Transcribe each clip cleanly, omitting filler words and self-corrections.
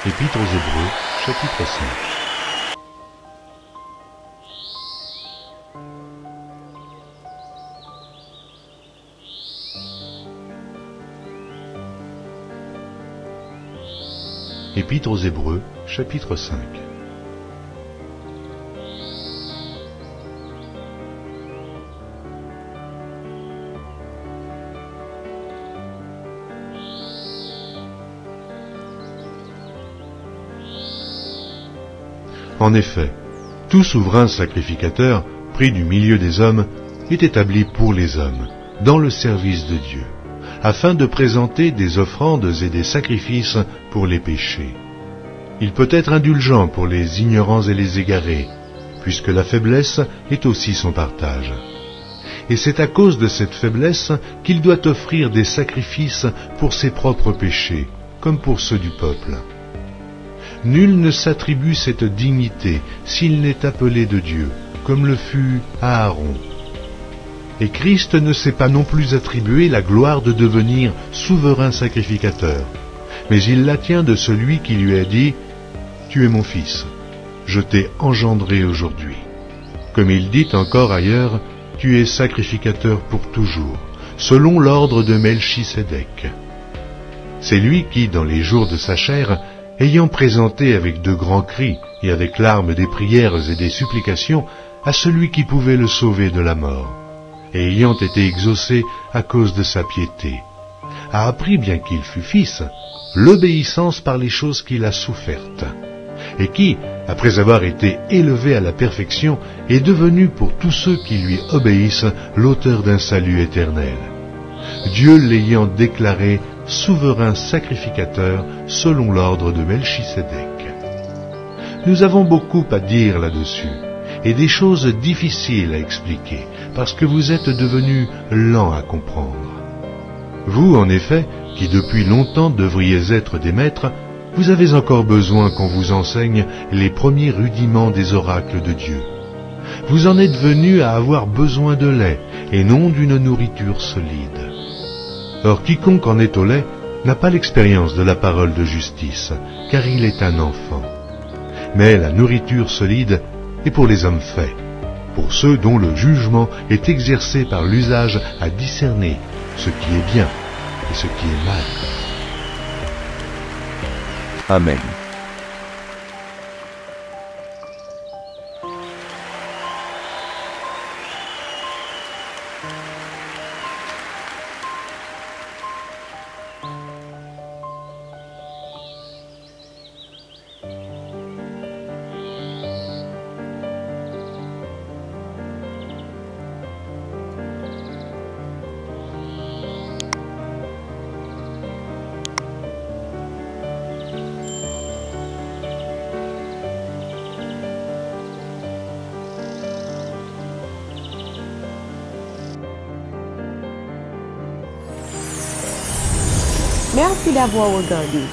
Épître aux Hébreux, chapitre 5. Épître aux Hébreux, chapitre 5. En effet, tout souverain sacrificateur, pris du milieu des hommes, est établi pour les hommes, dans le service de Dieu, afin de présenter des offrandes et des sacrifices pour les péchés. Il peut être indulgent pour les ignorants et les égarés, puisque la faiblesse est aussi son partage. Et c'est à cause de cette faiblesse qu'il doit offrir des sacrifices pour ses propres péchés, comme pour ceux du peuple. Nul ne s'attribue cette dignité s'il n'est appelé de Dieu, comme le fut Aaron. Et Christ ne s'est pas non plus attribué la gloire de devenir souverain sacrificateur, mais il la tient de celui qui lui a dit « Tu es mon fils, je t'ai engendré aujourd'hui ». Comme il dit encore ailleurs « Tu es sacrificateur pour toujours, selon l'ordre de Melchisédek ». C'est lui qui, dans les jours de sa chair, ayant présenté avec de grands cris et avec larmes des prières et des supplications à celui qui pouvait le sauver de la mort, et ayant été exaucé à cause de sa piété, a appris, bien qu'il fût fils, l'obéissance par les choses qu'il a souffertes, et qui, après avoir été élevé à la perfection, est devenu pour tous ceux qui lui obéissent l'auteur d'un salut éternel. Dieu l'ayant déclaré souverain sacrificateur selon l'ordre de Melchisédek. Nous avons beaucoup à dire là-dessus, et des choses difficiles à expliquer, parce que vous êtes devenus lents à comprendre. Vous, en effet, qui depuis longtemps devriez être des maîtres, vous avez encore besoin qu'on vous enseigne les premiers rudiments des oracles de Dieu. Vous en êtes venus à avoir besoin de lait, et non d'une nourriture solide. Or quiconque en est au lait n'a pas l'expérience de la parole de justice, car il est un enfant. Mais la nourriture solide est pour les hommes faits, pour ceux dont le jugement est exercé par l'usage à discerner ce qui est bien et ce qui est mal. Amen. Merci d'avoir regardé.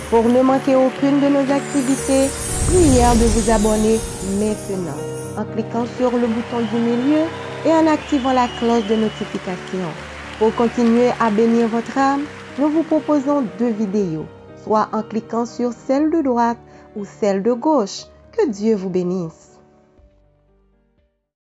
Pour ne manquer aucune de nos activités, prière de vous abonner maintenant en cliquant sur le bouton du milieu et en activant la cloche de notification. Pour continuer à bénir votre âme, nous vous proposons 2 vidéos, soit en cliquant sur celle de droite ou celle de gauche. Que Dieu vous bénisse.